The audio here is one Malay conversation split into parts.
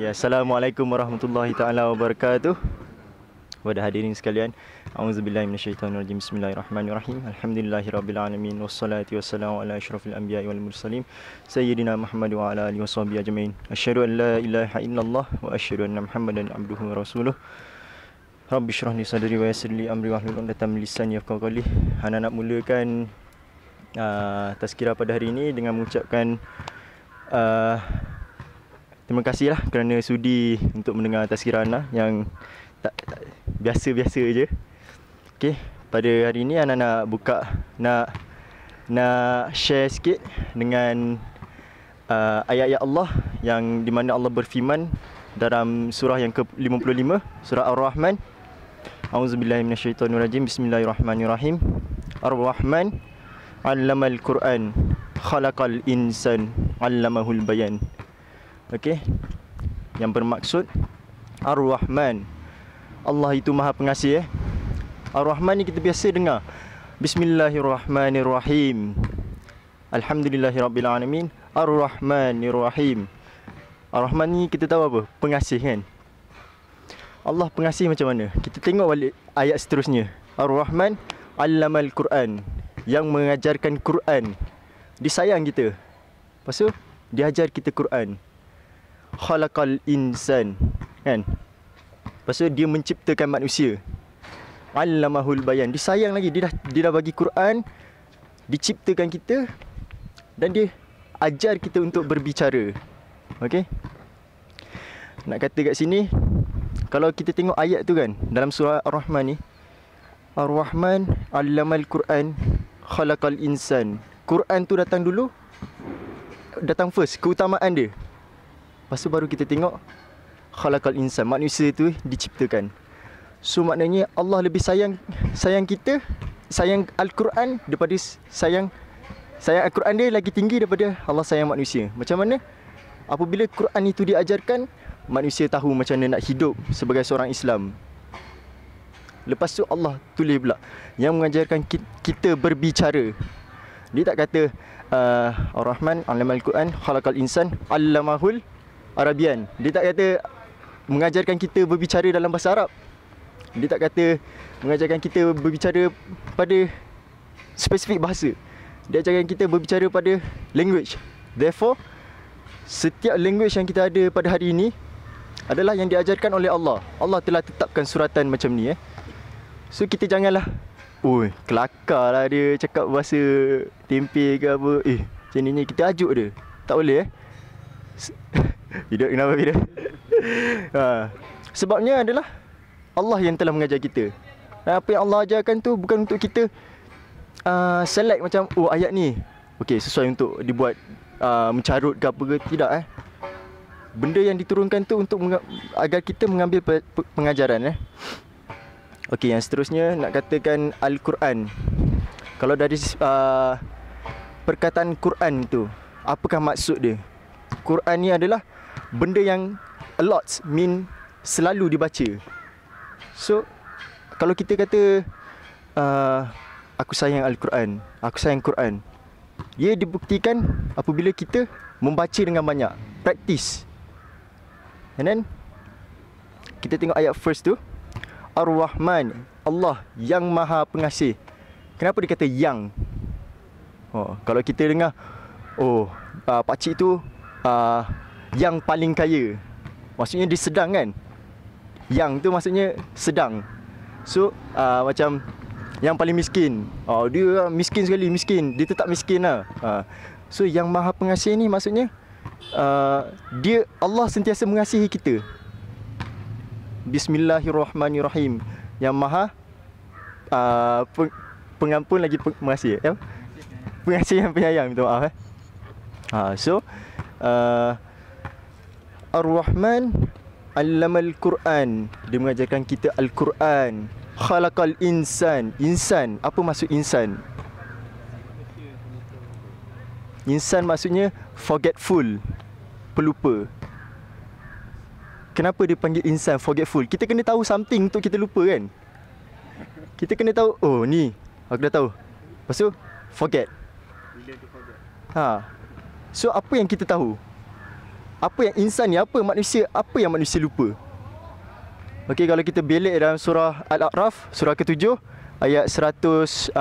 Ya, Assalamualaikum warahmatullahi taala wabarakatuh. Kepada hadirin sekalian, auzubillahi minasyaitonirrajim. Bismillahirrahmanirrahim. Alhamdulillahirabbil alamin wassalatu wassalamu ala asyrafil anbiya'i wal mursalin sayyidina Muhammad wa ala alihi washabihi ajmain. Asyhadu an la ilaha illallah wa asyhadu anna Muhammadan abduhu wa rasuluh. Rabbi shrah li sadri wa yassir li amri wahlul 'uqdatam min lisani yafqahu qawli. Hana nak mulakan tazkirah pada hari ini dengan mengucapkan terima kasihlah kerana sudi untuk mendengar tazkirah Ana yang tak biasa-biasa je. Okey, pada hari ini Ana nak buka nak share sikit dengan ayat-ayat Allah yang di mana Allah berfirman dalam surah yang ke-55, surah Ar-Rahman. Auzubillahi minasyaitonirrajim. Bismillahirrahmanirrahim. Ar-Rahman 'allamal Qur'an, khalaqal insan, 'allamahul bayan. Okey. Yang bermaksud Ar-Rahman, Allah itu Maha Pengasih. Ar-Rahman ni kita biasa dengar Bismillahirrahmanirrahim, Alhamdulillahirabbil alamin, Ar-Rahmanirrahim. Ar-Rahman ni kita tahu apa? Pengasih kan? Allah pengasih macam mana? Kita tengok balik ayat seterusnya. Ar-Rahman 'allamal Qur'an, yang mengajarkan Quran. Dia sayang kita. Lepas tu dia ajar kita Quran. Khalaqal insan, kan? Lepas tu dia menciptakan manusia. 'Allamahul bayan. Dia sayang lagi, dia dah bagi Quran, diciptakan kita dan dia ajar kita untuk berbicara. Okey? Nak kata kat sini, kalau kita tengok ayat tu kan, dalam surah Ar-Rahman ni, Ar-Rahman 'allamal Quran, khalaqal insan. Quran tu datang dulu, datang first, keutamaan dia. Lepas tu baru kita tengok khalaqal insan, manusia tu diciptakan. So maknanya Allah lebih sayang kita, sayang Al-Quran daripada sayang Al-Quran dia lagi tinggi daripada Allah sayang manusia. Macam mana? Apabila Quran itu diajarkan, manusia tahu macam mana nak hidup sebagai seorang Islam. Lepas tu Allah tulis pula yang mengajarkan kita berbicara. Dia tak kata Ar-Rahman 'allamal Quran, khalaqal insan, 'allamahul Arabian. Dia tak kata mengajarkan kita berbicara dalam bahasa Arab. Dia tak kata mengajarkan kita berbicara pada spesifik bahasa. Dia ajarkan kita berbicara pada language. Therefore, setiap language yang kita ada pada hari ini adalah yang diajarkan oleh Allah. Allah telah tetapkan suratan macam ni. So kita janganlah, kelakar lah dia cakap bahasa tempe ke apa. Macam ni kita ajuk dia. Tak boleh Hidup kenapa Hidup? Sebabnya adalah Allah yang telah mengajar kita. Dan apa yang Allah ajarkan tu bukan untuk kita select macam ayat ni okey sesuai untuk dibuat mencarut ke apa ke. Tidak Benda yang diturunkan tu untuk agar kita mengambil pengajaran. Okey, yang seterusnya nak katakan Al-Quran. Kalau dari perkataan Quran tu, apakah maksud dia? Quran ni adalah benda yang a lot, mean selalu dibaca. So kalau kita kata aku sayang Al-Quran, aku sayang Quran, ia dibuktikan apabila kita membaca dengan banyak, practice. And then kita tengok ayat first tu, Ar-Rahman, Allah yang Maha Pengasih. Kenapa dia kata yang? Kalau kita dengar pakcik tu yang paling kaya, maksudnya dia sedang kan? Yang tu maksudnya sedang. So macam yang paling miskin, dia miskin sekali, miskin, dia tetap miskin lah. So yang Maha Pengasih ni maksudnya dia, Allah sentiasa mengasihi kita. Bismillahirrahmanirrahim, yang Maha pengampun lagi pengasih. Pengasih yang penyayang, minta maaf. So Ar-Rahman 'allamal Quran, dia mengajarkan kita Al-Quran. Khalaqal insan, insan, apa maksud insan? Insan maksudnya forgetful, pelupa. Kenapa dia panggil insan forgetful? Kita kena tahu something untuk kita lupa kan? Kita kena tahu, ni aku dah tahu. Lepas tu forget. So apa yang kita tahu? Apa yang insan ni, apa yang manusia lupa. Okey, kalau kita belik dalam surah Al-A'raf, surah ke-7 ayat 162.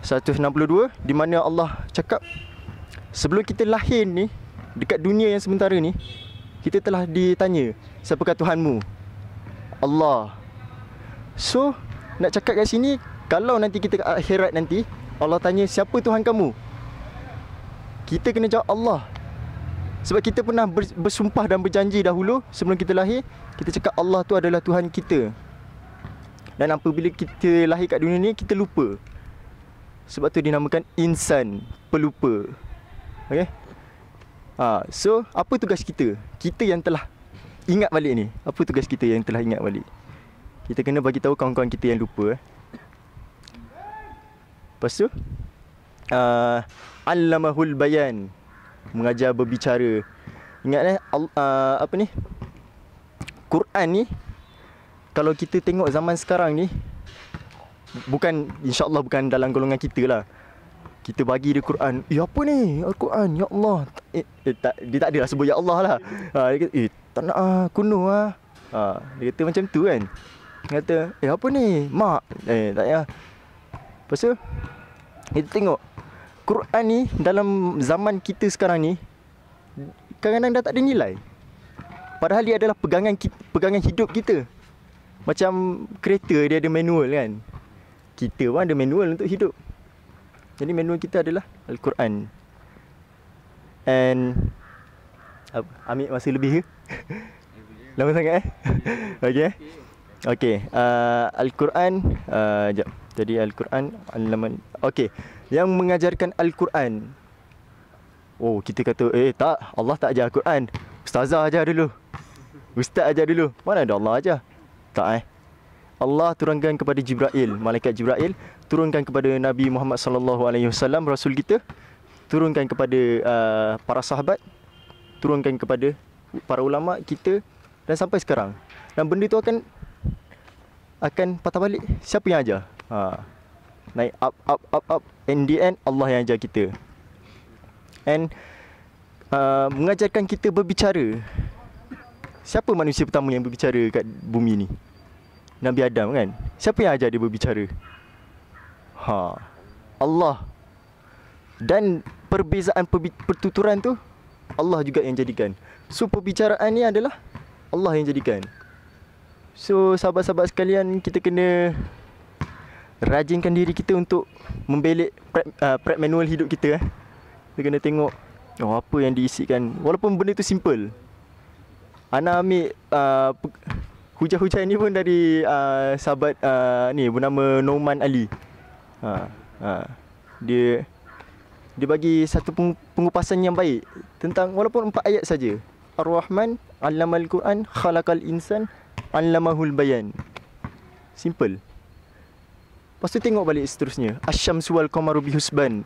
162 di mana Allah cakap, sebelum kita lahir ni, dekat dunia yang sementara ni, kita telah ditanya, siapakah Tuhanmu? Allah. So, nak cakap kat sini, kalau nanti kita ke akhirat nanti, Allah tanya, siapa Tuhan kamu? Kita kena jawab Allah. Sebab kita pernah bersumpah dan berjanji dahulu, sebelum kita lahir, kita cakap Allah tu adalah Tuhan kita. Dan apabila kita lahir kat dunia ni, kita lupa. Sebab tu dinamakan insan, pelupa. Okay? So, apa tugas kita? Kita yang telah ingat balik ni. Apa tugas kita yang telah ingat balik? Kita kena bagi tahu kawan-kawan kita yang lupa. Lepas tu, Allamahul bayan, mengajar berbicara. Ingat apa ni? Quran ni, kalau kita tengok zaman sekarang ni, bukan, insya-Allah bukan dalam golongan kita lah. Kita bagi dia Quran. Apa ni? Al-Quran, ya Allah. Dia tak adalah sebut ya Allah lah. Dia kata, tak nak kuno lah. Dia kata macam tu kan. Dia kata, apa ni? Mak. Tak payah. Lepas tu, kita tengok Quran ni dalam zaman kita sekarang ni kadang-kadang dah tak ada nilai. Padahal dia adalah pegangan hidup kita. Macam kereta dia ada manual kan. Kita pun ada manual untuk hidup. Jadi manual kita adalah Al-Quran. And ambil masa lebih ke? Lama sangat Okay. Okay, Al-Quran, jap. Jadi Al-Quran, okay, yang mengajarkan Al-Quran. Oh, kita kata, tak, Allah tak ajar Al-Quran. Ustazah ajar dulu. Ustaz ajar dulu. Mana ada Allah ajar? Tak Allah turunkan kepada Jibril, malaikat Jibril, turunkan kepada Nabi Muhammad sallallahu alaihi wasallam, rasul kita, turunkan kepada para sahabat, turunkan kepada para ulama kita, dan sampai sekarang. Dan benda tu akan patah balik. Siapa yang ajar? Naik up. In the end, Allah yang ajar kita. And mengajarkan kita berbicara. Siapa manusia pertama yang berbicara kat bumi ni? Nabi Adam kan? Siapa yang ajar dia berbicara? Allah. Dan perbezaan pertuturan tu Allah juga yang jadikan. So perbicaraan ni adalah Allah yang jadikan. So sahabat-sahabat sekalian, kita kena rajinkan diri kita untuk membelik prep manual hidup kita. Kita kena tengok apa yang diisikan. Walaupun benda tu simple. Ana ambil hujah-hujah ni pun dari sahabat ni bernama Norman Ali. Dia bagi satu pengupasan yang baik tentang walaupun 4 ayat saja. Ar-Rahman 'allamal Quran khalaqal insan 'allamahul bayan. Simple. Lepas tu tengok balik seterusnya. Asy-syamsu wal qamaru bihusban.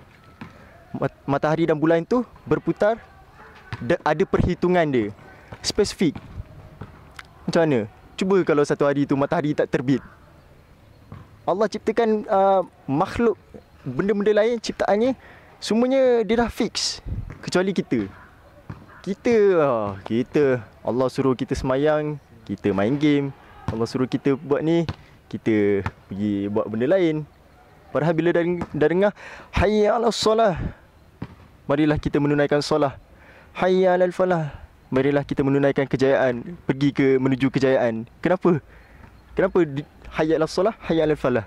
Matahari dan bulan tu berputar, ada perhitungan dia. Spesifik. Macam mana? Cuba kalau satu hari tu matahari tak terbit. Allah ciptakan makhluk, benda-benda lain ciptaannya, semuanya dia dah fix. Kecuali kita. Kita Allah suruh kita semayang, kita main game. Allah suruh kita buat ni, kita pergi buat benda lain. Padahal bila dah dengar hayya 'alas solah, marilah kita menunaikan solah. Hayya 'alal falah, marilah kita menunaikan kejayaan, menuju kejayaan. Kenapa hayya 'alas solah, hayya 'alal falah?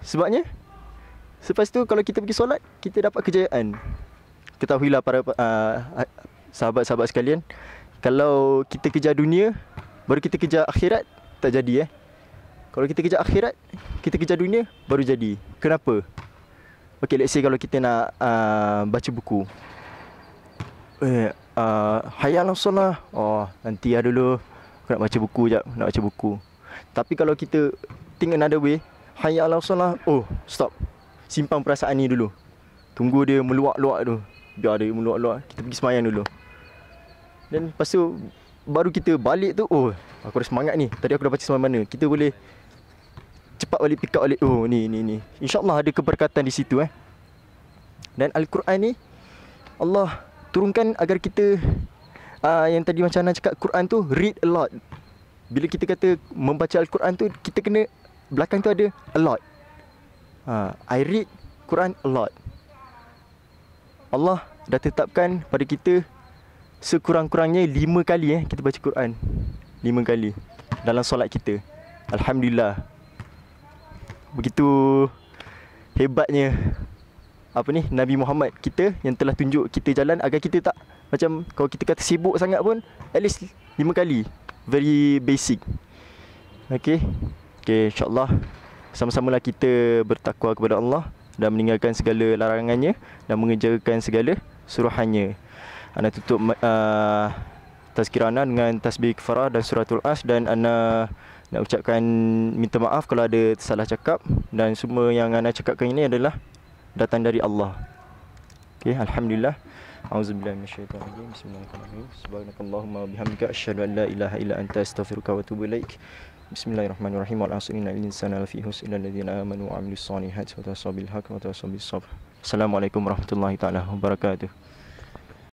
Sebabnya selepas tu kalau kita pergi solat, kita dapat kejayaan. Ketahuilah para sahabat-sahabat sekalian, kalau kita kejar dunia baru kita kejar akhirat, tak jadi. Kalau kita kejar akhirat, kita kejar dunia, baru jadi. Kenapa? Okay, let's say kalau kita nak baca buku. Hayya 'alas solah. Nanti dulu. Aku nak baca buku jap, Tapi kalau kita think another way, hayya 'alas solah. Stop. Simpan perasaan ni dulu. Tunggu dia meluak-luak tu. Biar dia meluak-luak. Kita pergi semayang dulu. Dan lepas tu baru kita balik tu, aku dah semangat ni. Tadi aku dah baca sampai mana. Kita boleh cepat balik, pick up balik. Ni. InsyaAllah ada keberkatan di situ. Dan Al-Quran ni Allah turunkan agar kita yang tadi macam Ana cakap, Quran tu read a lot. Bila kita kata membaca Al-Quran tu, kita kena belakang tu ada a lot. I read Quran a lot. Allah dah tetapkan pada kita sekurang-kurangnya 5 kali kita baca Quran. 5 kali dalam solat kita. Alhamdulillah. Begitu hebatnya Nabi Muhammad kita yang telah tunjuk kita jalan agar kita tak macam, kalau kita kata sibuk sangat pun, at least 5 kali. Very basic. Okay, insyaAllah sama-samalah kita bertakwa kepada Allah dan meninggalkan segala larangannya dan mengerjakan segala suruhannya. Ana tutup tazkirah Ana dengan tasbih kafarah dan suratul As, dan Ana nak ucapkan minta maaf kalau ada salah cakap, dan semua yang Ana cakapkan ini adalah datang dari Allah. Okay, alhamdulillah. Auzubillahi minasyaitonir rajim. Bismillahirrahmanirrahim. Subhanakallahumma wa bihamdika asyhadu an la ilaha illa anta astaghfiruka wa atubu ilaik. Bismillahirrahmanirrahim. Wal 'asri innal insana lafi khusr illa alladziina aamanu wa 'amilus solihati wa tawassaw bil haqqi wa tawassaw bis sabr. Assalamualaikum warahmatullahi taala wabarakatuh.